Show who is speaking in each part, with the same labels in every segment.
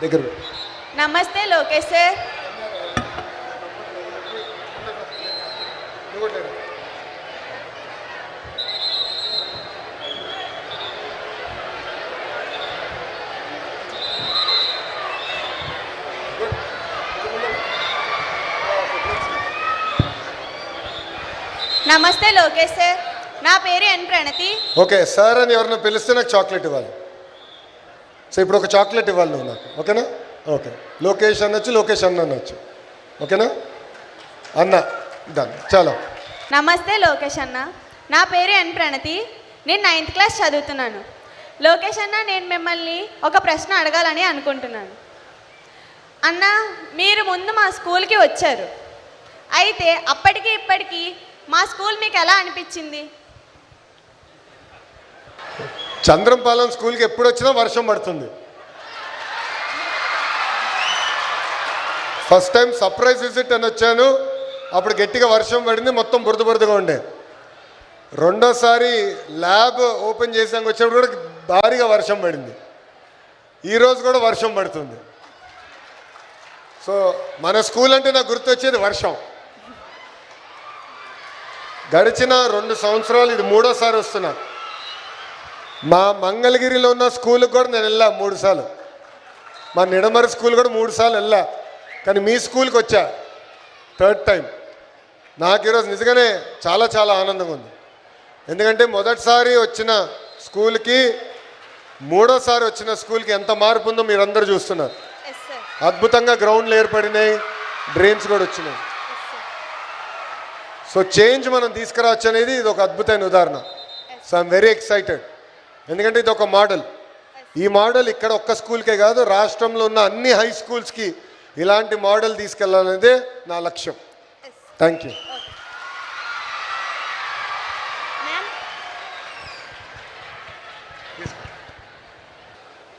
Speaker 1: దగ్గర.
Speaker 2: నమస్తే లోకేష్ సార్. నమస్తే లోకేష్ సార్, నా పేరు ఎన్ ప్రణతి.
Speaker 1: ఓకే సార్ అని ఎవరైనా పిలిస్తే నాకు చాక్లెట్ ఇవ్వాలి. సో ఇప్పుడు ఒక చాక్లెట్ ఇవ్వాలి నువ్వు నాకు, ఓకేనా? ఓకే, లోకేష్ అనొచ్చు, లోకేష్ అన్న అనొచ్చు, ఓకేనా? అన్న డన్. చాలా
Speaker 2: నమస్తే లోకేష్ అన్న, నా పేరు ఎన్ ప్రణతి. నేను 9th క్లాస్ చదువుతున్నాను. లోకేష్ అన్న, నేను మిమ్మల్ని ఒక ప్రశ్న అడగాలని అనుకుంటున్నాను. అన్న, మీరు ముందు మా స్కూల్కి వచ్చారు, అయితే అప్పటికి ఇప్పటికీ మా స్కూల్ మీకు ఎలా అనిపించింది?
Speaker 1: చంద్రంపాలెం స్కూల్కి ఎప్పుడు వచ్చినా వర్షం పడుతుంది. ఫస్ట్ టైం సర్ప్రైజ్ విజిట్ అని వచ్చాను, అప్పుడు గట్టిగా వర్షం పడింది, మొత్తం బురద బురదగా ఉండే. రెండోసారి ల్యాబ్ ఓపెన్ చేసాక వచ్చినప్పుడు కూడా భారీగా వర్షం పడింది. ఈరోజు కూడా వర్షం పడుతుంది. సో మన స్కూల్ అంటే నాకు గుర్తొచ్చేది వర్షం. గడిచిన 2 సంవత్సరాలు ఇది 3వ సారి వస్తున్నా. మా మంగళగిరిలో ఉన్న స్కూల్కి కూడా నేను వెళ్ళా 3 సార్లు. మా నిడమర స్కూల్ కూడా 3 సార్లు వెళ్ళా. కానీ మీ స్కూల్కి వచ్చా 3rd టైం. నాకు ఈరోజు నిజంగానే చాలా చాలా ఆనందంగా ఉంది. ఎందుకంటే మొదటిసారి వచ్చిన స్కూల్కి 3వసారి వచ్చిన స్కూల్కి ఎంత మార్పు ఉందో మీరందరూ చూస్తున్నారు. అద్భుతంగా గ్రౌండ్లు ఏర్పడినాయి, డ్రైన్స్ కూడా వచ్చినాయి. సో చేంజ్ మనం తీసుకురావచ్చు అనేది ఇది ఒక అద్భుతమైన ఉదాహరణ. So I'm very excited. ఎందుకంటే ఇది ఒక మోడల్. ఈ మోడల్ ఇక్కడ ఒక్క స్కూల్కే కాదు, రాష్ట్రంలో ఉన్న అన్ని హై స్కూల్స్కి ఇలాంటి మోడల్ తీసుకెళ్లాలనేదే నా లక్ష్యం. Thank you.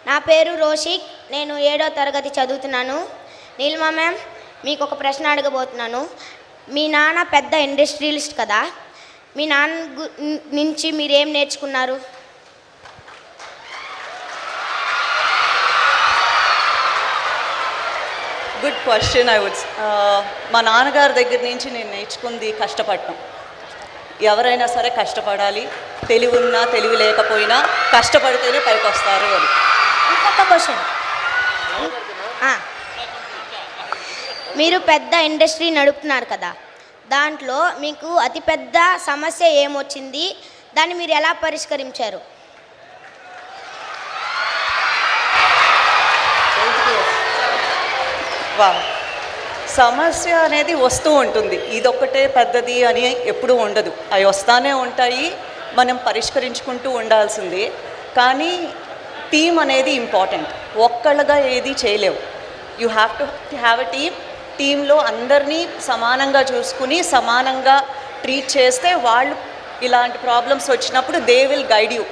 Speaker 3: నా పేరు రోషిక్, నేను 7వ తరగతి చదువుతున్నాను. నీలిమా మ్యామ్, మీకు ఒక ప్రశ్న అడగబోతున్నాను. మీ నాన్న పెద్ద ఇండస్ట్రియలిస్ట్ కదా, మీ నాన్న నుంచి మీరేం నేర్చుకున్నారు?
Speaker 4: Good question. మా నాన్నగారి దగ్గర నుంచి నేను నేర్చుకుంది కష్టపడటం. ఎవరైనా సరే కష్టపడాలి, తెలివి ఉన్నా తెలివి లేకపోయినా కష్టపడితేనే పైకి వస్తారు అని.
Speaker 3: ఇంకొక క్వశ్చన్, మీరు పెద్ద ఇండస్ట్రీ నడుపుతున్నారు కదా, దాంట్లో మీకు అతిపెద్ద సమస్య ఏమొచ్చింది, దాన్ని మీరు ఎలా పరిష్కరించారు?
Speaker 4: సమస్య అనేది వస్తూ ఉంటుంది, ఇదొక్కటే పెద్దది అని ఎప్పుడూ ఉండదు. అవి వస్తానే ఉంటాయి, మనం పరిష్కరించుకుంటూ ఉండాల్సిందే. కానీ టీం అనేది ఇంపార్టెంట్. ఒక్కళ్ళగా ఏది చేయలేవు. You have to have a team. టీంలో అందరినీ సమానంగా చూసుకుని సమానంగా ట్రీట్ చేస్తే వాళ్ళు ఇలాంటి ప్రాబ్లమ్స్ వచ్చినప్పుడు they will guide you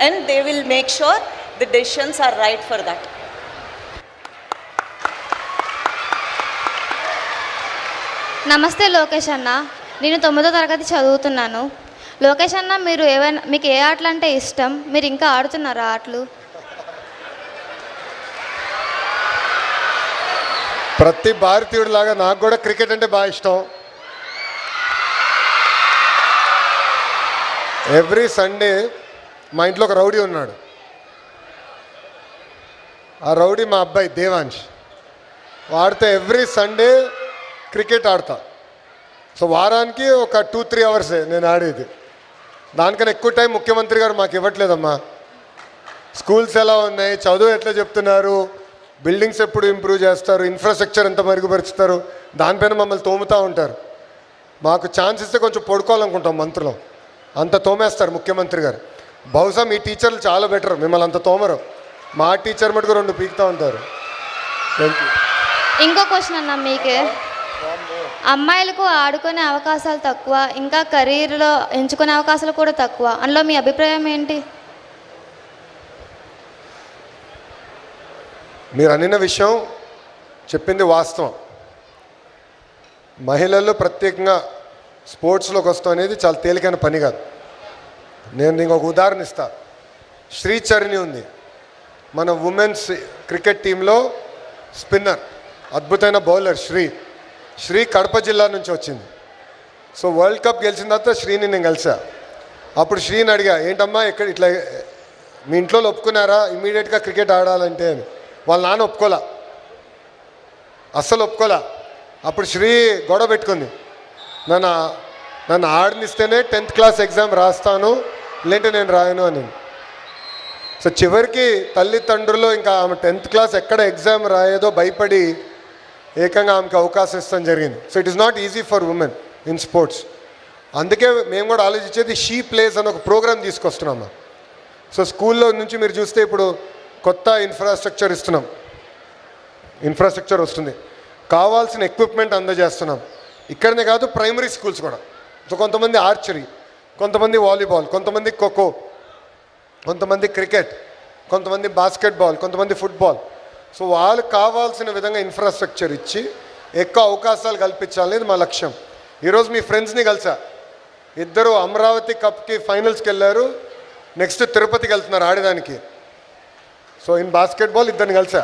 Speaker 4: and they will make sure the decisions are right for that.
Speaker 5: నమస్తే లోకేష్ అన్న, నేను 9వ తరగతి చదువుతున్నాను. లోకేష్ అన్న, మీకు ఏ ఆటలు అంటే ఇష్టం? మీరు ఇంకా ఆడుతున్నారా ఆటలు?
Speaker 1: ప్రతి భారతీయుడిలాగా నాకు కూడా క్రికెట్ అంటే బాగా ఇష్టం. ఎవ్రీ సండే మా ఇంట్లో ఒక రౌడీ ఉన్నాడు. ఆ రౌడీ మా అబ్బాయి దేవాంశ్. వాడితో ఎవ్రీ సండే క్రికెట్ ఆడతా. సో వారానికి ఒక 2-3 అవర్సే నేను ఆడేది. దానికన్నా ఎక్కువ టైం ముఖ్యమంత్రి గారు మాకు ఇవ్వట్లేదమ్మా. స్కూల్స్ ఎలా ఉన్నాయి, చదువు ఎట్లా చెప్తున్నారు, బిల్డింగ్స్ ఎప్పుడు ఇంప్రూవ్ చేస్తారు, ఇన్ఫ్రాస్ట్రక్చర్ ఎంత మెరుగుపరుచుతారు, దానిపైన మమ్మల్ని తోముతూ ఉంటారు. మాకు ఛాన్స్ ఇస్తే కొంచెం పడుకోవాలనుకుంటాం మంత్రులు, అంత తోమేస్తారు ముఖ్యమంత్రి గారు. బహుశా మీ టీచర్లు చాలా బెటర్, మిమ్మల్ని అంత తోమరు. మా టీచర్ మటుకు 2 పీకుతూ ఉంటారు. Thank you.
Speaker 5: ఇంకో క్వశ్చన్ అన్న, మీకే అమ్మాయిలకు ఆడుకునే అవకాశాలు తక్కువ, ఇంకా కెరీర్లో ఎంచుకునే అవకాశాలు కూడా తక్కువ, అందులో మీ అభిప్రాయం ఏంటి?
Speaker 1: మీరు అనిన విషయం చెప్పింది వాస్తవం. మహిళలు ప్రత్యేకంగా స్పోర్ట్స్లోకి వస్తాం అనేది చాలా తేలికైన పని కాదు. నేను ఇంకొక ఉదాహరణ ఇస్తా. శ్రీచరణి ఉంది, మన ఉమెన్స్ క్రికెట్ టీంలో స్పిన్నర్, అద్భుతమైన బౌలర్ శ్రీ కడప జిల్లా నుంచి వచ్చింది. సో వరల్డ్ కప్ గెలిచిన తర్వాత శ్రీని నేను కలిసా. అప్పుడు శ్రీని అడిగా, ఏంటమ్మా ఇక్కడ ఇట్లా మీ ఇంట్లో ఒప్పుకున్నారా ఇమీడియట్గా క్రికెట్ ఆడాలంటే అని. వాళ్ళ నాన్న ఒప్పుకోలా, అస్సలు ఒప్పుకోలా. అప్పుడు శ్రీ గొడవ పెట్టుకుంది, నన్ను ఆడనిస్తేనే 10th క్లాస్ ఎగ్జామ్ రాస్తాను, లేదంటే నేను రాయను అని. సో చివరికి తల్లిదండ్రులు ఇంకా ఆమె 10th క్లాస్ ఎక్కడ ఎగ్జామ్ రాయేదో భయపడి ఏకంగా ఆమెకు అవకాశం ఇస్తాం జరిగింది. So it is not easy for women in sports. అందుకే మేము కూడా ఆలోచించేది షీ ప్లేస్ అని ఒక ప్రోగ్రామ్ తీసుకొస్తున్నాము. సో స్కూల్లో నుంచి మీరు చూస్తే ఇప్పుడు కొత్త ఇన్ఫ్రాస్ట్రక్చర్ ఇస్తున్నాం, ఇన్ఫ్రాస్ట్రక్చర్ వస్తుంది, కావాల్సిన ఎక్విప్మెంట్ అందజేస్తున్నాం. ఇక్కడనే కాదు, ప్రైమరీ స్కూల్స్ కూడా. సో కొంతమంది ఆర్చరీ, కొంతమంది వాలీబాల్, కొంతమంది ఖోఖో, కొంతమంది క్రికెట్, కొంతమంది బాస్కెట్బాల్, కొంతమంది ఫుట్బాల్. సో వాళ్ళకి కావాల్సిన విధంగా ఇన్ఫ్రాస్ట్రక్చర్ ఇచ్చి ఎక్కువ అవకాశాలు కల్పించాలనేది మా లక్ష్యం. ఈరోజు మీ ఫ్రెండ్స్ని కలిసా, ఇద్దరు అమరావతి కప్కి ఫైనల్స్కి వెళ్ళారు, నెక్స్ట్ తిరుపతికి వెళ్తున్నారు ఆడడానికి. సో ఇన్ బాస్కెట్బాల్ ఇద్దరిని కలిసా.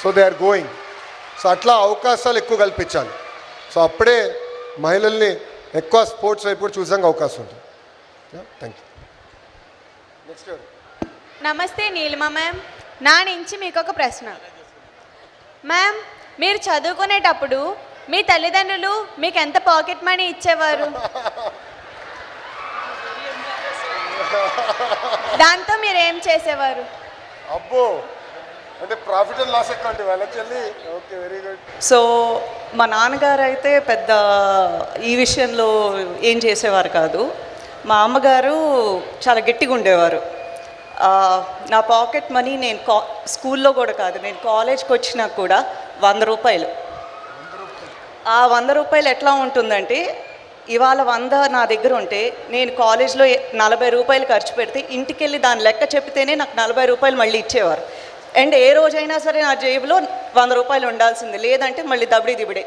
Speaker 1: So they are going. So అట్లా అవకాశాలు ఎక్కువ కల్పించాలి. సో అప్పుడే మహిళల్ని ఎక్కువ స్పోర్ట్స్ వైపు చూసాక అవకాశం ఉంటుంది. Thank you. నెక్స్ట్
Speaker 2: నమస్తే నీలిమా మ్యామ్, నా నుంచి మీకు ఒక ప్రశ్న. మ్యామ్, మీరు చదువుకునేటప్పుడు మీ తల్లిదండ్రులు మీకు ఎంత పాకెట్ మనీ ఇచ్చేవారు? దాంతో మీరు ఏం చేసేవారు?
Speaker 1: అబ్బో, అంటే ప్రాఫిట్ అండ్ లాస్ అకౌంట్ వెళ్ళి. Okay, very good.
Speaker 4: సో మా నాన్నగారు అయితే పెద్ద ఈ విషయంలో ఏం చేసేవారు కాదు. మా అమ్మగారు చాలా గట్టిగా ఉండేవారు. నా పాకెట్ మనీ నేను స్కూల్లో కూడా కాదు, నేను కాలేజ్కి వచ్చినా కూడా 100 రూపాయలు. ఆ 100 రూపాయలు ఎట్లా ఉంటుందంటే, ఇవాళ 100 నా దగ్గర ఉంటే నేను కాలేజ్లో 40 రూపాయలు ఖర్చు పెడితే ఇంటికి వెళ్ళి దాని లెక్క చెప్తేనే నాకు 40 రూపాయలు మళ్ళీ ఇచ్చేవారు. అండ్ ఏ రోజైనా సరే నా జేబులో 100 రూపాయలు ఉండాల్సింది, లేదంటే మళ్ళీ దబడి దిబడే.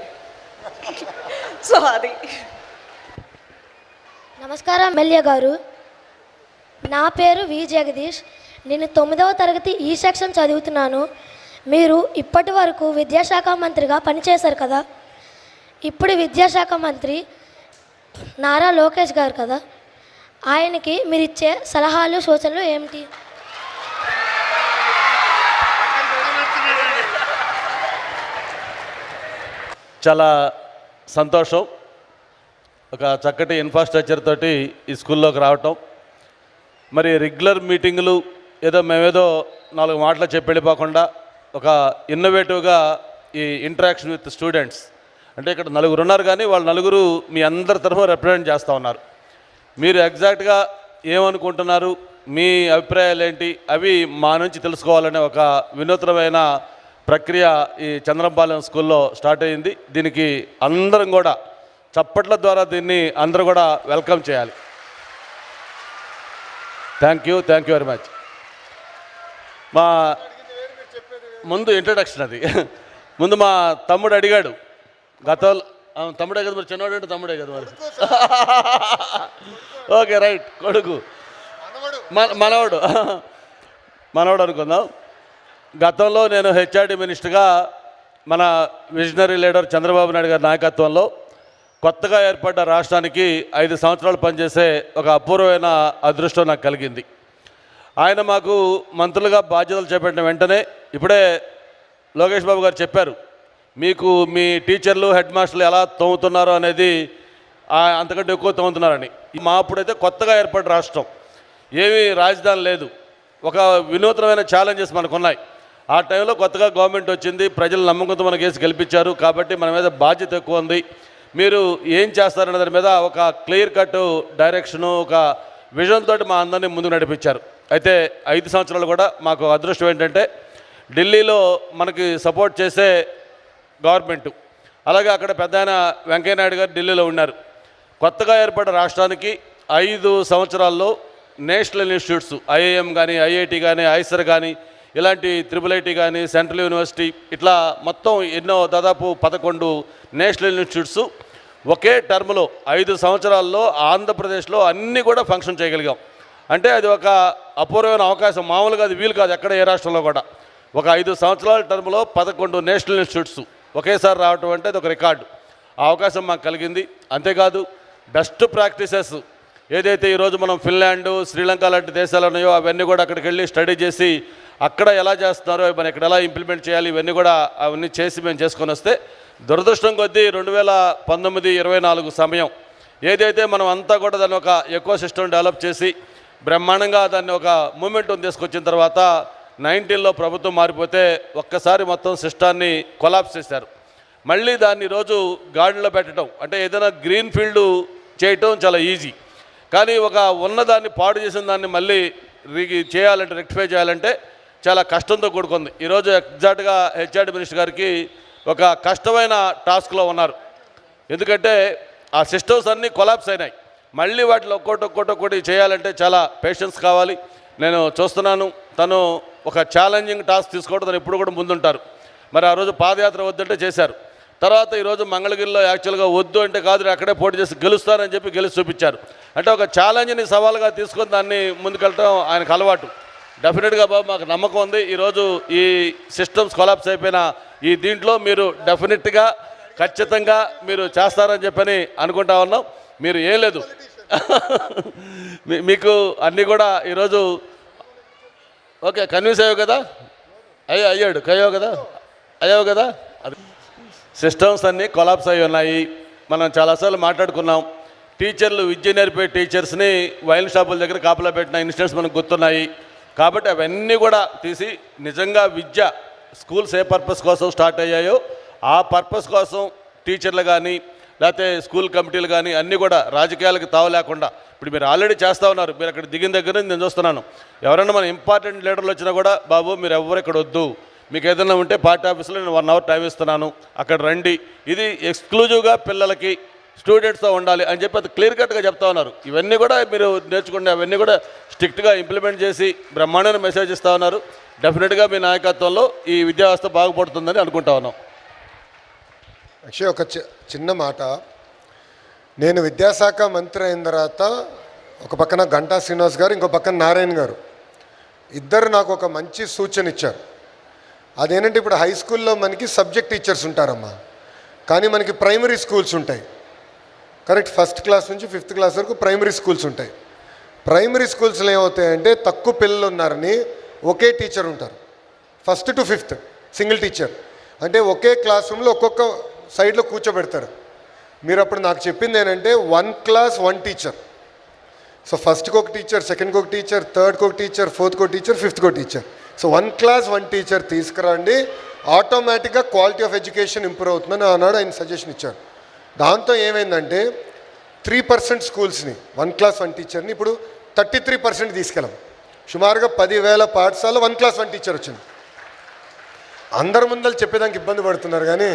Speaker 4: సో అది.
Speaker 6: నమస్కారం ఎమ్మెల్యే గారు, నా పేరు వి జగదీష్. నేను 9వ తరగతి ఈ సెక్షన్ చదువుతున్నాను. మీరు ఇప్పటి వరకు విద్యాశాఖ మంత్రిగా పనిచేశారు కదా. ఇప్పుడు విద్యాశాఖ మంత్రి నారా లోకేష్ గారు కదా, ఆయనకి మీరు ఇచ్చే సలహాలు సూచనలు ఏమిటి?
Speaker 7: చాలా సంతోషం, ఒక చక్కటి ఇన్ఫ్రాస్ట్రక్చర్ తోటి ఈ స్కూల్లోకి రావటం. మరి రెగ్యులర్ మీటింగులు ఏదో మేమేదో 4 మాటలు చెప్పి వెళ్ళిపోకుండా ఒక ఇన్నోవేటివ్గా ఈ ఇంటరాక్షన్ విత్ స్టూడెంట్స్, అంటే ఇక్కడ 4 ఉన్నారు కానీ వాళ్ళు 4 మీ అందరి తరఫున రిప్రజెంట్ చేస్తూ ఉన్నారు. మీరు ఎగ్జాక్ట్గా ఏమనుకుంటున్నారు, మీ అభిప్రాయాలు ఏంటి, అవి మా నుంచి తెలుసుకోవాలనే ఒక వినూత్నమైన ప్రక్రియ ఈ చంద్రంపాలెం స్కూల్లో స్టార్ట్ అయ్యింది. దీనికి అందరం కూడా చప్పట్ల ద్వారా దీన్ని అందరూ కూడా వెల్కమ్ చేయాలి. Thank you very much. మా ముందు ఇంట్రడక్షన్ అది. ముందు మా తమ్ముడు అడిగాడు గతంలో, తమ్ముడే కదా మరి, చిన్నవాడు అంటే తమ్ముడే కదా మరి. ఓకే రైట్, కొడుకు మనవడు అనుకుందాం. గతంలో నేను హెచ్ఆర్డి మినిస్టర్గా మన విజనరీ లీడర్ చంద్రబాబు నాయుడు గారి నాయకత్వంలో కొత్తగా ఏర్పడ్డ రాష్ట్రానికి 5 సంవత్సరాలు పనిచేసే ఒక అపూర్వమైన అదృష్టం నాకు కలిగింది. ఆయన మాకు మంత్రులుగా బాధ్యతలు చేపట్టిన వెంటనే, ఇప్పుడే లోకేష్ బాబు గారు చెప్పారు, మీకు మీ టీచర్లు హెడ్ మాస్టర్లు ఎలా తోముతున్నారో అనేది అంతకంటే ఎక్కువ తోముతున్నారని. మా అప్పుడైతే కొత్తగా ఏర్పడిన రాష్ట్రం, ఏమీ రాజధాని లేదు, ఒక వినూత్నమైన ఛాలెంజెస్ మనకున్నాయి. ఆ టైంలో కొత్తగా గవర్నమెంట్ వచ్చింది, ప్రజలు నమ్మకంతో మన కేసు గెలిపించారు, కాబట్టి మన మీద బాధ్యత ఎక్కువ ఉంది. మీరు ఏం చేస్తారనే దాని మీద ఒక క్లియర్ కట్ డైరెక్షను, ఒక విజన్ తోటి మా అందరినీ ముందుకు నడిపించారు. అయితే 5 సంవత్సరాలు కూడా మాకు అదృష్టం ఏంటంటే, ఢిల్లీలో మనకి సపోర్ట్ చేసే గవర్నమెంటు, అలాగే అక్కడ పెద్ద ఆయన వెంకయ్యనాయుడు గారు ఢిల్లీలో ఉన్నారు. కొత్తగా ఏర్పడిన రాష్ట్రానికి 5 సంవత్సరాల్లో నేషనల్ ఇన్స్టిట్యూట్స్, ఐఐఎం కానీ, ఐఐటి కానీ, ఐసర్ కానీ, ఇలాంటి IIIT కానీ, సెంట్రల్ యూనివర్సిటీ, ఇట్లా మొత్తం ఎన్నో దాదాపు 11 నేషనల్ ఇన్స్టిట్యూట్స్ ఒకే టర్మ్లో 5 సంవత్సరాల్లో ఆంధ్రప్రదేశ్లో అన్నీ కూడా ఫంక్షన్ చేయగలిగాం. అంటే అది ఒక అపూర్వమైన అవకాశం, మామూలుగా అది వీలు కాదు ఎక్కడ ఏ రాష్ట్రంలో కూడా. ఒక 5 సంవత్సరాల టర్మ్లో 11 నేషనల్ ఇన్స్టిట్యూట్స్ ఒకేసారి రావటం అంటే అది ఒక రికార్డు. ఆ అవకాశం మాకు కలిగింది. అంతేకాదు బెస్ట్ ప్రాక్టీసెస్ ఏదైతే ఈరోజు మనం ఫిన్లాండ్, శ్రీలంక లాంటి దేశాలు ఉన్నాయో అవన్నీ కూడా అక్కడికి వెళ్ళి స్టడీ చేసి అక్కడ ఎలా చేస్తున్నారో మనం ఇక్కడ ఎలా ఇంప్లిమెంట్ చేయాలి ఇవన్నీ కూడా అవన్నీ చేసి మేము చేసుకొని వస్తే దురదృష్టం కొద్దీ 2019-24 సమయం ఏదైతే మనం అంతా కూడా దాన్ని ఒక ఎకో సిస్టమ్ డెవలప్ చేసి బ్రహ్మాండంగా దాన్ని ఒక మూమెంటం తీసుకొచ్చిన తర్వాత 19లో ప్రభుత్వం మారిపోతే ఒక్కసారి మొత్తం సిస్టాన్ని కొలాప్స్ చేశారు. మళ్ళీ దాన్ని ఈరోజు గార్డెన్లో పెట్టడం అంటే ఏదైనా గ్రీన్ ఫీల్డ్ చేయటం చాలా ఈజీ, కానీ ఒక ఉన్నదాన్ని పాడు చేసిన దాన్ని మళ్ళీ చేయాలంటే రెక్టిఫై చేయాలంటే చాలా కష్టంతో కూడుకుంది. ఈరోజు ఎగ్జాక్ట్గా హెచ్ఆర్డి మినిస్టర్ గారికి ఒక కష్టమైన టాస్క్లో ఉన్నారు. ఎందుకంటే ఆ సిస్టమ్స్ అన్నీ కొలాప్స్ అయినాయి. మళ్ళీ వాటిలో ఒక్కొక్కటి చేయాలంటే చాలా పేషెన్స్ కావాలి. నేను చూస్తున్నాను తను ఒక ఛాలెంజింగ్ టాస్క్ తీసుకోవడం తను ఎప్పుడు కూడా ముందుంటారు. మరి ఆ రోజు పాదయాత్ర వద్దంటే చేశారు. తర్వాత ఈరోజు మంగళగిరిలో యాక్చువల్గా వద్దు అంటే కాదు అక్కడే పోటీ చేసి గెలుస్తానని చెప్పి గెలిచి చూపించారు. అంటే ఒక ఛాలెంజ్ని సవాల్గా తీసుకొని దాన్ని ముందుకెళ్ళటం ఆయనకు అలవాటు. డెఫినెట్గా బాబు మాకు నమ్మకం ఉంది. ఈరోజు ఈ సిస్టమ్స్ కొలాప్స్ అయిపోయిన ఈ దీంట్లో మీరు డెఫినెట్గా ఖచ్చితంగా మీరు చేస్తారని చెప్పని అనుకుంటా ఉన్నాం. మీరు ఏం లేదు మీకు అన్నీ కూడా ఈరోజు ఓకే కన్విన్స్ అయ్యావు కదా, అయ్యావు కదా అది సిస్టమ్స్ అన్నీ కొలాప్స్ అయి ఉన్నాయి. మనం చాలాసార్లు మాట్లాడుకున్నాం. టీచర్లు విద్య నేర్పే టీచర్స్ని వైన్ షాపుల దగ్గర కాపలా పెట్టిన ఇన్సిడెంట్స్ మనకు గుర్తున్నాయి. కాబట్టి అవన్నీ కూడా తీసి నిజంగా విద్య స్కూల్స్ ఏ పర్పస్ కోసం స్టార్ట్ అయ్యాయో ఆ పర్పస్ కోసం టీచర్లు కానీ లేకపోతే స్కూల్ కమిటీలు కానీ అన్నీ కూడా రాజకీయాలకు తావు లేకుండా ఇప్పుడు మీరు ఆల్రెడీ చేస్తూ ఉన్నారు. మీరు అక్కడ దిగిన దగ్గర నుంచి నేను చూస్తున్నాను. ఎవరైనా మన ఇంపార్టెంట్ లీడర్లు వచ్చినా కూడా బాబు మీరు ఎవరు ఇక్కడ వద్దు, మీకు ఏదైనా ఉంటే పార్టీ ఆఫీస్లో నేను 1 అవర్ టైం ఇస్తున్నాను అక్కడ రండి, ఇది ఎక్స్క్లూజివ్గా పిల్లలకి స్టూడెంట్స్తో ఉండాలి అని చెప్పి అది క్లియర్ కట్గా చెప్తా ఉన్నారు. ఇవన్నీ కూడా మీరు నేర్చుకుంటే అవన్నీ కూడా స్ట్రిక్ట్గా ఇంప్లిమెంట్ చేసి బ్రహ్మాండమైన మెసేజ్ ఇస్తూ ఉన్నారు. డెఫినెట్గా మీ నాయకత్వంలో ఈ విద్యా వ్యవస్థ బాగుపడుతుందని అనుకుంటా ఉన్నాం.
Speaker 1: యాక్చువల్లీ ఒక చిన్న మాట, నేను విద్యాశాఖ మంత్రి అయిన తర్వాత ఒక పక్కన గంటా శ్రీనివాస్ గారు, ఇంకో పక్కన నారాయణ గారు ఇద్దరు నాకు ఒక మంచి సూచన ఇచ్చారు. అదేంటంటే ఇప్పుడు హై స్కూల్లో మనకి సబ్జెక్ట్ టీచర్స్ ఉంటారమ్మా, కానీ మనకి ప్రైమరీ స్కూల్స్ ఉంటాయి. కరెక్ట్, 1st క్లాస్ నుంచి 5th క్లాస్ వరకు ప్రైమరీ స్కూల్స్ ఉంటాయి. ప్రైమరీ స్కూల్స్లో ఏమవుతాయంటే తక్కువ పిల్లలు ఉన్నారని ఒకే టీచర్ ఉంటారు. 1st to 5th single teacher, అంటే ఒకే క్లాస్ రూమ్లో ఒక్కొక్క సైడ్లో కూర్చోబెడతారు. మీరు అప్పుడు నాకు చెప్పింది ఏంటంటే 1 class 1 టీచర్. సో 1st ఒక టీచర్, 2nd ఒక టీచర్, 3rd ఒక టీచర్, 4th ఒక టీచర్, 5th ఒక టీచర్. సో 1 class 1 టీచర్ తీసుకురండి, ఆటోమేటిక్గా క్వాలిటీ ఆఫ్ ఎడ్యుకేషన్ ఇంప్రూవ్ అవుతుందని ఆనాడు ఆయన సజెషన్ ఇచ్చారు. దాంతో ఏమైందంటే 3% స్కూల్స్ని 1 class 1 టీచర్ని ఇప్పుడు 33% తీసుకెళ్ళాం. సుమారుగా 10,000 పాఠశాలలో 1 class 1 టీచర్ వచ్చింది. అందరి ముందర చెప్పేదానికి ఇబ్బంది పడుతున్నారు, కానీ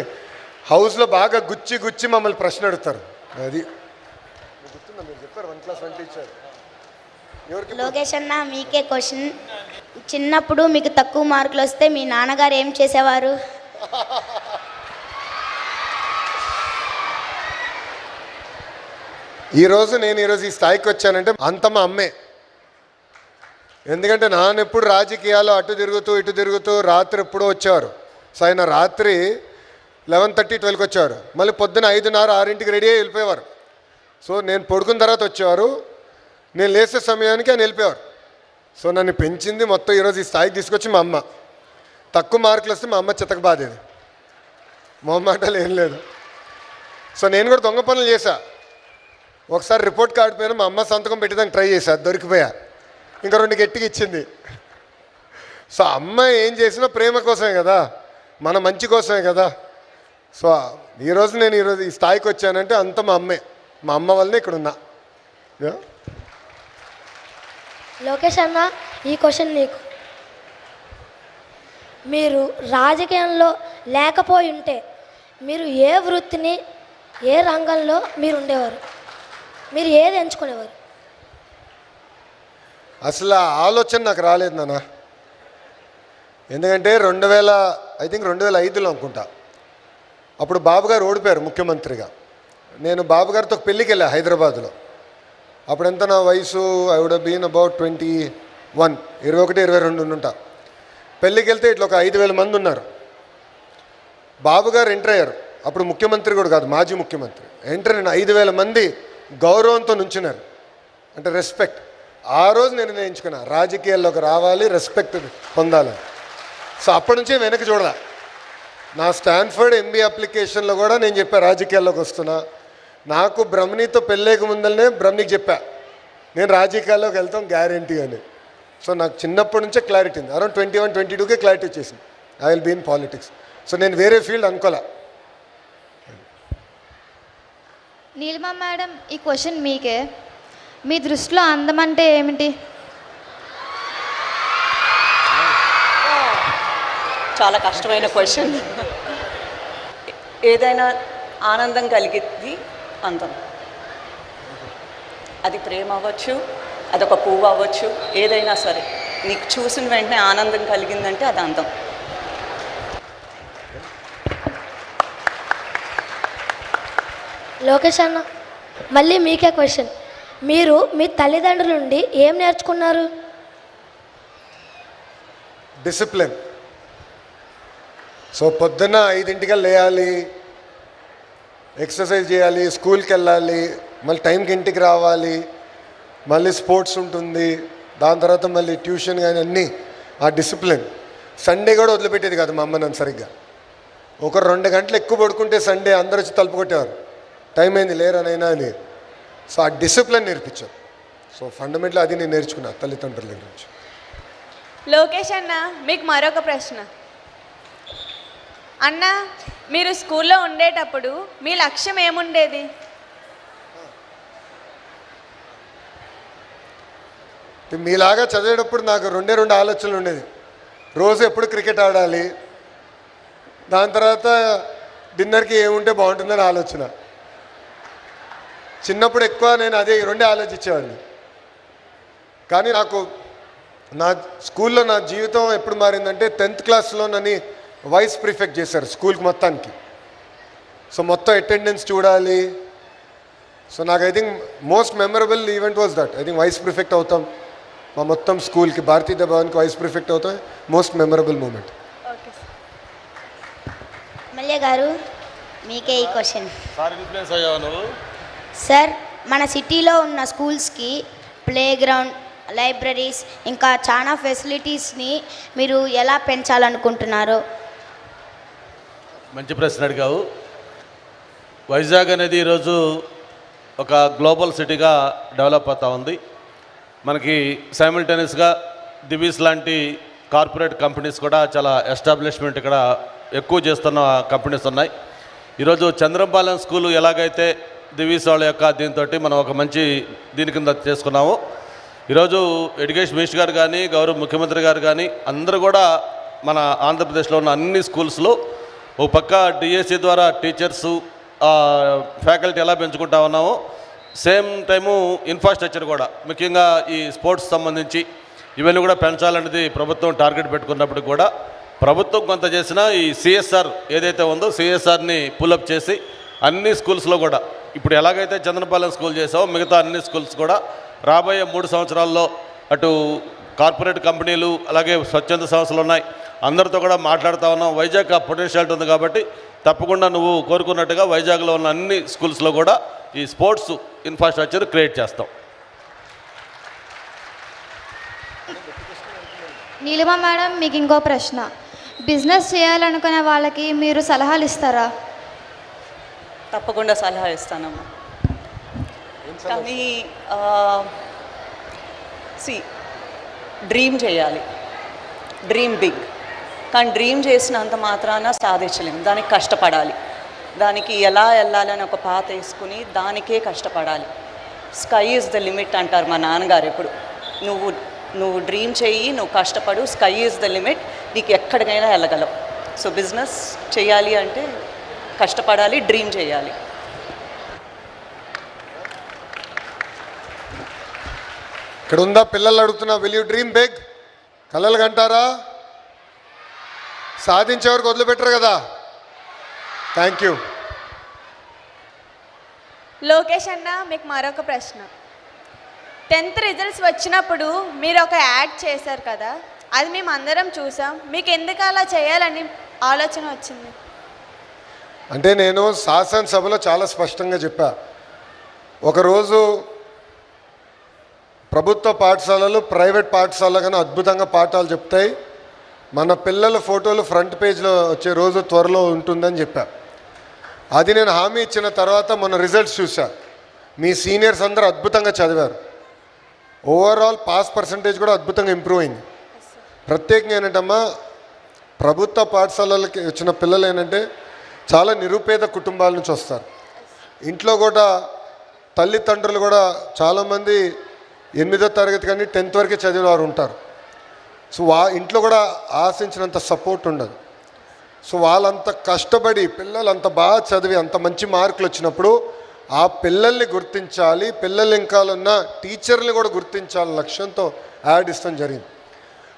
Speaker 1: హౌస్లో బాగా గుచ్చి మమ్మల్ని ప్రశ్న అడుగుతారు. అది గుర్తుందా, మీరు చెప్పారు 1 class 1 టీచర్.
Speaker 3: లోకేష్ అన్న, మీకే క్వశ్చన్. చిన్నప్పుడు మీకు తక్కువ మార్కులు వస్తే మీ నాన్నగారు ఏం చేసేవారు?
Speaker 1: నేను ఈరోజు ఈ స్థాయికి వచ్చానంటే అంత మా అమ్మే. ఎందుకంటే నాన్న ఎప్పుడు రాజకీయాలు అటు తిరుగుతూ ఇటు తిరుగుతూ రాత్రి ఎప్పుడో వచ్చేవారు. సో ఆయన రాత్రి 11:30, 12కి వచ్చేవారు. మళ్ళీ పొద్దున 5:30, 6ంటికి రెడీ అయ్యి వెళ్ళిపోయేవారు. సో నేను పడుకున్న తర్వాత వచ్చేవారు, నేను లేసే సమయానికి ఆయన వెళ్ళిపోయేవారు. సో నన్ను పెంచింది మొత్తం ఈరోజు ఈ స్థాయికి తీసుకొచ్చి మా అమ్మ. తక్కువ మార్కులు వస్తే మా అమ్మ చితక బాధేది, మొహమాటాలు ఏం లేదు. సో నేను కూడా దొంగ పనులు చేశా. ఒకసారి రిపోర్ట్ కార్డు పైన మా అమ్మ సంతకం పెట్టేదానికి ట్రై చేశా, దొరికిపోయా. ఇంకా 2 గట్టిగా ఇచ్చింది. సో అమ్మ ఏం చేసినా ప్రేమ కోసమే కదా, మన మంచి కోసమే కదా. సో నేను ఈరోజు ఈ స్థాయికి వచ్చానంటే అంత మా అమ్మే, మా అమ్మ వల్లనే ఇక్కడ ఉన్నా.
Speaker 6: లోకేష్ అన్న, ఈ క్వశ్చన్ నీకు. మీరు రాజకీయంలో లేకపోయి ఉంటే మీరు ఏ వృత్తిని, ఏ రంగంలో మీరు ఉండేవారు? మీరు ఏది ఎంచుకునేవారు?
Speaker 1: అసలు ఆ ఆలోచన నాకు రాలేదు నాన్న. ఎందుకంటే 2005లో అనుకుంటా, అప్పుడు బాబు గారు ఓడిపోయారు ముఖ్యమంత్రిగా. నేను బాబు గారితో పెళ్ళికి వెళ్ళా హైదరాబాద్లో. అప్పుడు ఎంత నా వయసు, ఐ వుడ్ బీన్ అబౌట్ 21, 22 ఉంటా. పెళ్ళికి వెళ్తే ఇట్లా ఒక 5,000 మంది ఉన్నారు. బాబు గారు ఎంటర్ అయ్యారు, అప్పుడు ముఖ్యమంత్రి కూడా కాదు, మాజీ ముఖ్యమంత్రి. ఎంటర్ అయిన 5,000 మంది గౌరవంతో నుంచున్నారు, అంటే రెస్పెక్ట్. ఆ రోజు నేను నిర్ణయించుకున్నా, రాజకీయాల్లోకి రావాలి, రెస్పెక్ట్ పొందాలని. సో అప్పటి నుంచి వెనక్కి చూడాల. నా స్టాన్ఫర్డ్ MBA అప్లికేషన్లో కూడా నేను చెప్పా రాజకీయాల్లోకి వస్తున్నా. నాకు బ్రహ్మణితో పెళ్ళేక ముందరనే బ్రహ్మణికి చెప్పా నేను రాజకీయాల్లోకి వెళ్తాం గ్యారంటీ అని. సో నాకు చిన్నప్పటి నుంచే క్లారిటీ ఉంది. అరౌండ్ 21-22కే క్లారిటీ వచ్చేసింది, I will be in politics. So నేను వేరే ఫీల్డ్ అనుకోలే.
Speaker 5: నీలిమ మేడం, ఈ క్వశ్చన్ మీకే. మీ దృష్టిలో అందం అంటే ఏమిటి?
Speaker 4: చాలా కష్టమైన క్వశ్చన్. ఏదైనా ఆనందం కలిగిద్ది అందం. అది ప్రేమ అవ్వచ్చు, అదొక పువ్వు అవ్వచ్చు, ఏదైనా సరే నీకు చూసిన వెంటనే ఆనందం కలిగిందంటే అది అందం.
Speaker 6: లోకేష్ అన్న, మళ్ళీ మీకే క్వశ్చన్. మీరు మీ తల్లిదండ్రుల నుండి ఏం నేర్చుకున్నారు?
Speaker 1: డిసిప్లిన్. సో పొద్దున్న 5ంటికి లేయాలి, ఎక్సర్సైజ్ చేయాలి, స్కూల్కి వెళ్ళాలి, మళ్ళీ టైంకి ఇంటికి రావాలి, మళ్ళీ స్పోర్ట్స్ ఉంటుంది, దాని తర్వాత మళ్ళీ ట్యూషన్ కానీ అన్నీ. ఆ డిసిప్లిన్. సండే కూడా వదిలిపెట్టేది కాదు మా అమ్మ నన్ను సరిగ్గా. ఒక 2 గంటలు ఎక్కువ పడుకుంటే సండే అందరూ వచ్చి తలుపు కొట్టేవారు, టైం అయింది లేరనైనా అని. సో ఆ డిసిప్లిన్ నేర్పించారు. సో ఫండమెంటల్ అది నేను నేర్చుకున్నా తల్లిదండ్రుల దగ్గర నుంచి.
Speaker 2: లోకేష్ అన్న, మీకు మరొక ప్రశ్న. అన్న, మీరు స్కూల్లో ఉండేటప్పుడు మీ లక్ష్యం ఏముండేది?
Speaker 1: మీలాగా చదివేటప్పుడు నాకు 2 ఆలోచనలు ఉండేది. రోజు ఎప్పుడు క్రికెట్ ఆడాలి, దాని తర్వాత డిన్నర్కి ఏముంటే బాగుంటుందని ఆలోచన. చిన్నప్పుడు ఎక్కువ నేను అదే 2 ఆలోచించేవాడిని. కానీ నాకు నా స్కూల్లో నా జీవితం ఎప్పుడు మారిందంటే 10th క్లాస్లో నన్ను వైస్ ప్రిఫెక్ట్ చేశారు స్కూల్కి మొత్తానికి. సో మొత్తం అటెండెన్స్ చూడాలి. సో నాకు I think most memorable event was that. I think vice prefect అవుతాం మా మొత్తం స్కూల్కి, భారతీయ భవన్కి వైస్ ప్రిఫెక్ట్ అవుతాం. Most memorable moment.
Speaker 3: మల్య గారు, మీకే ఈ క్వశ్చన్.
Speaker 7: ఇన్ఫ్లుయెన్స్ అయ్యావా నువ్వు?
Speaker 3: సార్, మన సిటీలో ఉన్న స్కూల్స్కి ప్లే గ్రౌండ్, లైబ్రరీస్, ఇంకా చాలా ఫెసిలిటీస్ని మీరు ఎలా పెంచాలనుకుంటున్నారు?
Speaker 7: మంచి ప్రశ్న అడిగావు. వైజాగ్ అనేది ఈరోజు ఒక గ్లోబల్ సిటీగా డెవలప్ అవుతూ ఉంది. మనకి సైమిల్టేనియస్గా దివీస్ లాంటి కార్పొరేట్ కంపెనీస్ కూడా చాలా ఎస్టాబ్లిష్మెంట్ ఇక్కడ ఎక్కువ చేస్తున్న కంపెనీస్ ఉన్నాయి. ఈరోజు చంద్రపాలెం స్కూలు ఎలాగైతే దివీస్ వాళ్ళ యొక్క దీంతో మనం ఒక మంచి దీని కింద చేసుకున్నాము. ఈరోజు ఎడ్యుకేషన్ మినిస్టర్ గారు కానీ, గౌరవ ముఖ్యమంత్రి గారు కానీ అందరూ కూడా మన ఆంధ్రప్రదేశ్లో ఉన్న అన్ని స్కూల్స్లో ఓ పక్క డిఎస్సి ద్వారా టీచర్సు, ఫ్యాకల్టీ ఎలా పెంచుకుంటా ఉన్నామో, సేమ్ టైము ఇన్ఫ్రాస్ట్రక్చర్ కూడా ముఖ్యంగా ఈ స్పోర్ట్స్ సంబంధించి ఇవన్నీ కూడా పెంచాలనేది ప్రభుత్వం టార్గెట్ పెట్టుకున్నప్పుడు కూడా ప్రభుత్వం కొంత చేసిన ఈ సిఎస్ఆర్ ఏదైతే ఉందో సిఎస్ఆర్ని పుల్అప్ చేసి అన్ని స్కూల్స్లో కూడా ఇప్పుడు ఎలాగైతే చంద్రపాలెం స్కూల్ చేసామో మిగతా అన్ని స్కూల్స్ కూడా రాబోయే 3 సంవత్సరాల్లో అటు కార్పొరేట్ కంపెనీలు అలాగే స్వచ్ఛంద సంస్థలు ఉన్నాయి, అందరితో కూడా మాట్లాడుతూ ఉన్నాం. వైజాగ్ ఆ పొటెన్షియాలిటీ ఉంది కాబట్టి తప్పకుండా నువ్వు కోరుకున్నట్టుగా వైజాగ్లో ఉన్న అన్ని స్కూల్స్లో కూడా ఈ స్పోర్ట్స్ ఇన్ఫ్రాస్ట్రక్చర్ క్రియేట్ చేస్తాం.
Speaker 5: నీలిమ మేడం, మీకు ఇంకో ప్రశ్న. బిజినెస్ చేయాలనుకునే వాళ్ళకి మీరు సలహాలు ఇస్తారా?
Speaker 4: తప్పకుండా సలహా ఇస్తానమ్మా. కానీ డ్రీమ్ చేయాలి, డ్రీమ్ బిగ్. కానీ డ్రీమ్ చేసినంత మాత్రాన సాధించలేము, దానికి కష్టపడాలి. దానికి ఎలా వెళ్ళాలని ఒక పాత వేసుకుని దానికే కష్టపడాలి. స్కై ఈజ్ ద లిమిట్ అంటారు మా నాన్నగారు ఎప్పుడు. నువ్వు డ్రీమ్ చెయ్యి, నువ్వు కష్టపడు, స్కై ఈజ్ ద లిమిట్, నీకు ఎక్కడికైనా వెళ్ళగలవు. సో బిజినెస్ చేయాలి అంటే కష్టపడాలి, డ్రీమ్ చేయాలి.
Speaker 1: ఇక్కడ ఉందా పిల్లలు అడుగుతున్నా, విల్ యూ డ్రీమ్ బిగ్? కలలు కంటారా? సాధించేవారికి వదిలిపెట్టరు కదా. Thank you.
Speaker 2: లోకేష్ అన్న, మీకు మరొక ప్రశ్న. 10th రిజల్ట్స్ వచ్చినప్పుడు మీరు ఒక యాడ్ చేశారు కదా, అది మేము అందరం చూసాం. మీకు ఎందుకు అలా చేయాలని ఆలోచన వచ్చింది?
Speaker 1: అంటే నేను శాసనసభలో చాలా స్పష్టంగా చెప్పా. ఒకరోజు ప్రభుత్వ పాఠశాలలు ప్రైవేట్ పాఠశాలలు కానీ అద్భుతంగా పాఠాలు చెప్తాయి, మన పిల్లల ఫోటోలు ఫ్రంట్ పేజ్లో వచ్చే రోజు త్వరలో ఉంటుందని చెప్పా. అది నేను హామీ ఇచ్చిన తర్వాత మన రిజల్ట్స్ చూసా. మీ సీనియర్స్ అందరూ అద్భుతంగా చదివారు. ఓవరాల్ పాస్ పర్సంటేజ్ కూడా అద్భుతంగా ఇంప్రూవ్ అయింది. ప్రత్యేకంగా ఏంటంటమ్మా, ప్రభుత్వ పాఠశాలలకి వచ్చిన పిల్లలు ఏంటంటే చాలా నిరుపేద కుటుంబాల నుంచి వస్తారు. ఇంట్లో కూడా తల్లిదండ్రులు కూడా చాలామంది 8వ తరగతి కానీ 10th వరకే చదివిన వారు ఉంటారు. సో ఇంట్లో కూడా ఆశించినంత సపోర్ట్ ఉండదు. సో వాళ్ళంత కష్టపడి పిల్లలు అంత బాగా చదివి అంత మంచి మార్కులు వచ్చినప్పుడు ఆ పిల్లల్ని గుర్తించాలి, పిల్లలు ఇంకా ఉన్న టీచర్ని కూడా గుర్తించాలి లక్ష్యంతో యాడ్ ఇస్తాం జరిగింది.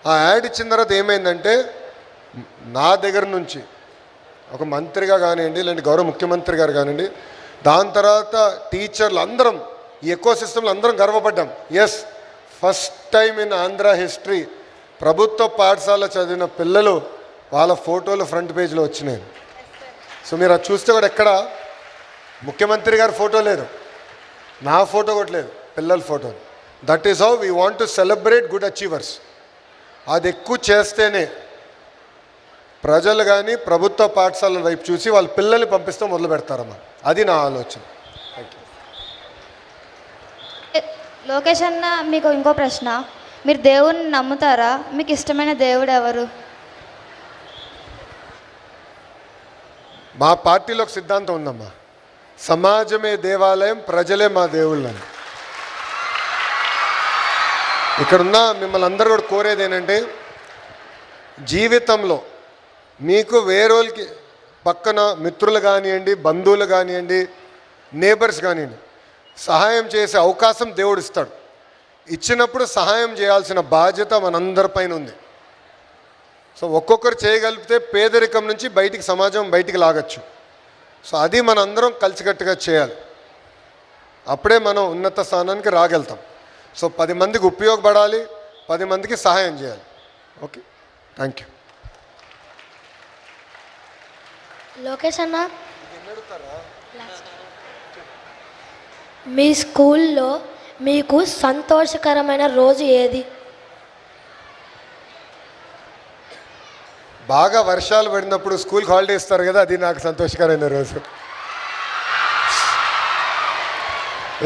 Speaker 1: ఆ యాడ్ ఇచ్చిన తర్వాత ఏమైందంటే నా దగ్గర నుంచి ఒక మంత్రిగా కానివ్వండి, లేదంటే గౌరవ ముఖ్యమంత్రి గారు కానివ్వండి, దాని తర్వాత టీచర్లు అందరం ఈ ఎకో సిస్టంలో అందరం గర్వపడ్డాం. Yes, first time in Andhra history ప్రభుత్వ పాఠశాల చదివిన పిల్లలు వాళ్ళ ఫోటోలు ఫ్రంట్ పేజ్లో వచ్చినాయి. సో మీరు అది చూస్తే కూడా ఎక్కడ ముఖ్యమంత్రి గారి ఫోటో లేదు, నా ఫోటో కూడా లేదు, పిల్లల photo. That is how we want to celebrate good achievers. అది ఎక్కువ చేస్తేనే ప్రజలు కానీ ప్రభుత్వ పాఠశాలల వైపు చూసి వాళ్ళ పిల్లల్ని పంపిస్తూ మొదలు పెడతారమ్మా. అది నా ఆలోచన.
Speaker 5: లోకేష్ అన్న, మీకు ఇంకో ప్రశ్న. మీరు దేవుణ్ణి నమ్ముతారా? మీకు ఇష్టమైన దేవుడు ఎవరు?
Speaker 1: మా పార్టీలో ఒక సిద్ధాంతం ఉందమ్మా, సమాజమే దేవాలయం, ప్రజలే మా దేవుళ్ళని. ఇక్కడున్న మిమ్మల్ని అందరూ కూడా కోరేది ఏంటంటే, జీవితంలో మీకు వేరేళ్ళకి పక్కన మిత్రులు కానివ్వండి, బంధువులు కానివ్వండి, నేబర్స్ కానివ్వండి, సహాయం చేసే అవకాశం దేవుడు ఇస్తాడు. ఇచ్చినప్పుడు సహాయం చేయాల్సిన బాధ్యత మనందరిపైన ఉంది. సో ఒక్కొక్కరు చేయగలిగితే పేదరికం నుంచి బయటికి సమాజం బయటికి లాగచ్చు. సో అది మనందరం కలిసికట్టుగా చేయాలి. అప్పుడే మనం ఉన్నత స్థానానికి రాగలుగుతాం. సో 10 మందికి ఉపయోగపడాలి, 10 మందికి సహాయం చేయాలి. Okay, thank you.
Speaker 6: లోకేష్ అన్న, మీ స్కూల్లో మీకు సంతోషకరమైన రోజు ఏది?
Speaker 1: బాగా వర్షాలు పడినప్పుడు స్కూల్కి హాలిడే ఇస్తారు కదా, అది నాకు సంతోషకరమైన రోజు.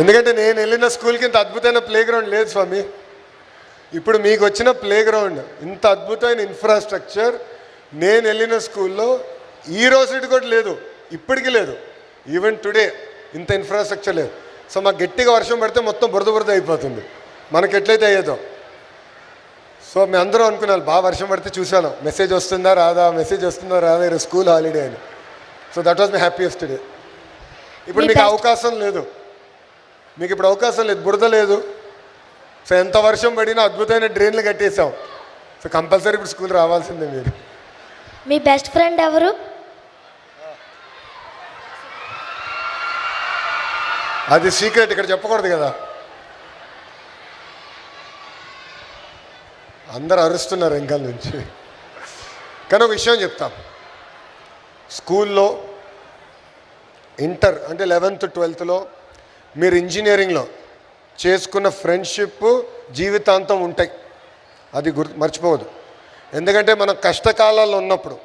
Speaker 1: ఎందుకంటే నేను వెళ్ళిన స్కూల్కి ఇంత అద్భుతమైన ప్లే గ్రౌండ్ లేదు స్వామి. ఇప్పుడు మీకు వచ్చిన ప్లే గ్రౌండ్, ఇంత అద్భుతమైన ఇన్ఫ్రాస్ట్రక్చర్ నేను వెళ్ళిన స్కూల్లో ఈ రోజు కూడా లేదు, ఇప్పటికీ లేదు. ఈవెన్ టుడే ఇంత ఇన్ఫ్రాస్ట్రక్చర్ లేదు. సో మాకు గట్టిగా వర్షం పడితే మొత్తం బురద అయిపోతుంది, మనకి ఎట్లయితే అయ్యేదో. సో మేము అందరూ అనుకున్నాను, బాగా వర్షం పడితే చూశాను, మెసేజ్ వస్తుందా రాదా, మెసేజ్ వస్తుందా రాదా, ఈరోజు స్కూల్ హాలిడే అని. So that was my happiest day. ఇప్పుడు మీకు అవకాశం లేదు, మీకు ఇప్పుడు అవకాశం లేదు, బురద లేదు. సో ఎంత వర్షం పడినా అద్భుతమైన డ్రైన్లు కట్టేసాం. సో కంపల్సరీ ఇప్పుడు స్కూల్ రావాల్సిందే మీరు.
Speaker 6: మీ బెస్ట్ ఫ్రెండ్ ఎవరు?
Speaker 1: అది సీక్రెట్, ఇక్కడ చెప్పకూడదు కదా. అందరు అరుస్తున్నారు వెనకాల నుంచి. కానీ ఒక విషయం చెప్తాం, స్కూల్లో ఇంటర్ అంటే 11th 12thలో మీరు ఇంజనీరింగ్లో చేసుకున్న ఫ్రెండ్షిప్ జీవితాంతం ఉంటాయి, అది మర్చిపోవద్దు. ఎందుకంటే మనం కష్టకాలాల్లో ఉన్నప్పుడు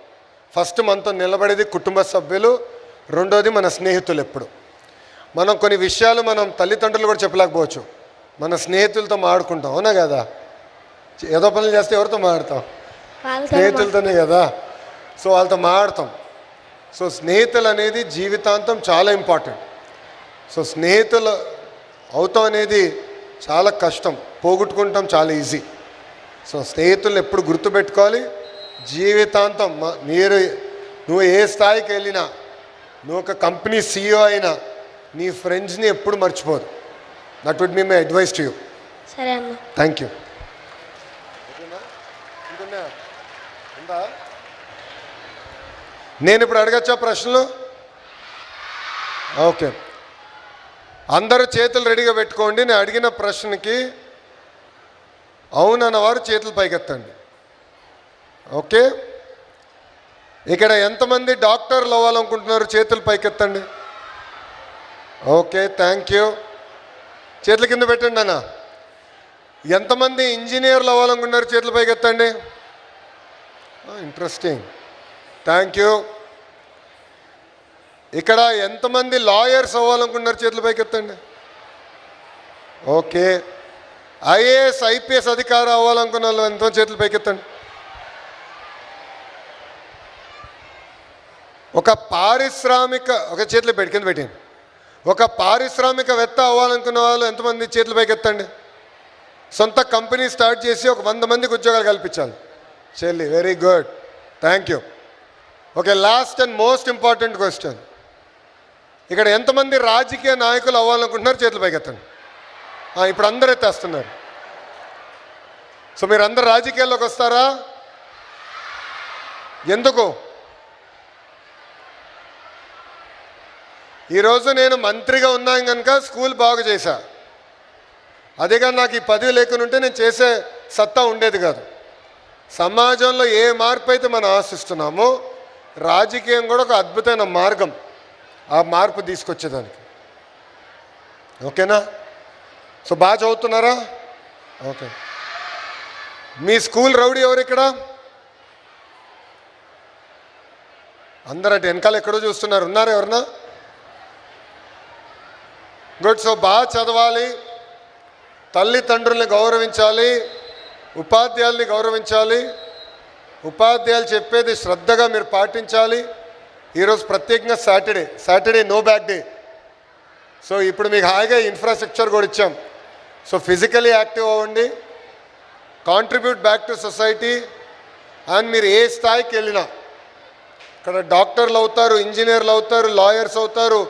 Speaker 1: ఫస్ట్ మనతో నిలబడేది కుటుంబ సభ్యులు, రెండోది మన స్నేహితులు. ఎప్పుడు మనం కొన్ని విషయాలు మనం తల్లిదండ్రులు కూడా చెప్పలేకపోవచ్చు, మన స్నేహితులతో మాట్లాడుకుంటాం, అవునా కదా. ఏదో పనులు చేస్తే ఎవరితో మాట్లాడతాం? స్నేహితులతోనే కదా. సో వాళ్ళతో మాట్లాడతాం. సో స్నేహితులు అనేది జీవితాంతం చాలా ఇంపార్టెంట్. సో స్నేహితులు అవుతాం అనేది చాలా కష్టం, పోగొట్టుకుంటాం చాలా ఈజీ. సో స్నేహితులను ఎప్పుడు గుర్తుపెట్టుకోవాలి జీవితాంతం. నువ్వు ఏ స్థాయికి వెళ్ళినా, నువ్వు ఒక కంపెనీ CEO అయినా, నీ ఫ్రెండ్స్ని ఎప్పుడు మర్చిపోదు. That would be my advice to you.
Speaker 6: సరే అన్న,
Speaker 1: థ్యాంక్ యూ. నేను ఇప్పుడు అడగచ్చా ప్రశ్నలు? ఓకే, అందరూ చేతులు రెడీగా పెట్టుకోండి. నేను అడిగిన ప్రశ్నకి అవునన్నవారు చేతులు పైకెత్తండి. ఓకే, ఇక్కడ ఎంతమంది డాక్టర్లు అవ్వాలనుకుంటున్నారు చేతులు పైకెత్తండి. Okay, thank you. చేతుల కింద పెట్టండి అన్న. ఎంతమంది ఇంజనీర్లు అవ్వాలనుకుంటున్నారు చేతులు పైకెత్తండి. Interesting, thank you. ఇక్కడ ఎంతమంది లాయర్స్ అవ్వాలనుకుంటున్నారు చేతుల పైకెత్తండి. ఓకే, ఐఏఎస్ ఐపీఎస్ అధికారి అవ్వాలనుకున్న వాళ్ళు ఎంతో చేతులు పైకెత్తండి. ఒక చేతులు పెట్టి కింద పెట్టండి. ఒక పారిశ్రామికవేత్త అవ్వాలనుకున్న వాళ్ళు ఎంతమంది చేతులు పైకెత్తండి. సొంత కంపెనీ స్టార్ట్ చేసి ఒక 100 మందికి ఉద్యోగాలు కల్పించాలి. చెల్లి, very good, thank you. Okay, last and most important question. ఇక్కడ ఎంతమంది రాజకీయ నాయకులు అవ్వాలనుకుంటున్నారు చేతులు పైకెత్తండి. ఇప్పుడు అందరూ ఎత్తేస్తున్నారు. సో మీరు అందరు రాజకీయాల్లోకి వస్తారా? ఎందుకు? ఈరోజు నేను మంత్రిగా ఉన్నాను కనుక స్కూల్ బాగు చేశా. అదే కానీ నాకు ఈ పదవి లేకుండా ఉంటే నేను చేసే సత్తా ఉండేది కాదు. సమాజంలో ఏ మార్పు అయితే మనం ఆశిస్తున్నామో రాజకీయం కూడా ఒక అద్భుతమైన మార్గం ఆ మార్పు తీసుకొచ్చేదానికి. ఓకేనా? సో బాగా చదువుతున్నారా? ఓకే. మీ స్కూల్ రౌడీ ఎవరు ఇక్కడ? అందరూ అటు వెనకాల ఎక్కడో చూస్తున్నారు. ఉన్నారా ఎవరన్నా? గుడ్. సో బాగా చదవాలి, తల్లిదండ్రుల్ని గౌరవించాలి, ఉపాధ్యాయుల్ని గౌరవించాలి, ఉపాధ్యాయులు చెప్పేది శ్రద్ధగా మీరు పాటించాలి. ఈరోజు ప్రత్యేకంగా Saturday no bag day. So ఇప్పుడు మీకు హాయిగా ఇన్ఫ్రాస్ట్రక్చర్ కూడా ఇచ్చాం. సో ఫిజికలీ యాక్టివ్ అవ్వండి, contribute back to society. And మీరు ఏ స్థాయికి వెళ్ళినా, ఇక్కడ డాక్టర్లు అవుతారు, ఇంజనీర్లు అవుతారు, లాయర్స్ అవుతారు,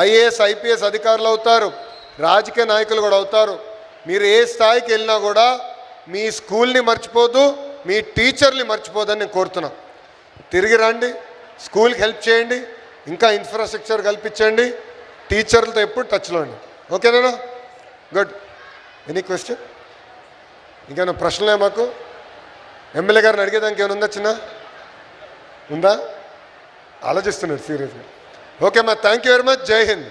Speaker 1: ఐఏఎస్ ఐపీఎస్ అధికారులు అవుతారు, రాజకీయ నాయకులు కూడా అవుతారు. మీరు ఏ స్థాయికి వెళ్ళినా కూడా మీ స్కూల్ని మర్చిపోదు, మీ టీచర్ని మర్చిపోదని నేను కోరుతున్నా. తిరిగి రండి, స్కూల్కి హెల్ప్ చేయండి, ఇంకా ఇన్ఫ్రాస్ట్రక్చర్ కల్పించండి, టీచర్లతో ఎప్పుడు టచ్లో అండి. ఓకేనా? గుడ్. Any question? ఇంకేమైనా ప్రశ్నలే మాకు? ఎమ్మెల్యే గారిని అడిగేదానికి ఏమైనా ఉందా? చిన్న ఉందా? ఆలోచిస్తున్నారు సీరియస్గా. ఓకే అమ్మా, థ్యాంక్ యూ వెరీ మచ్. జై హింద్.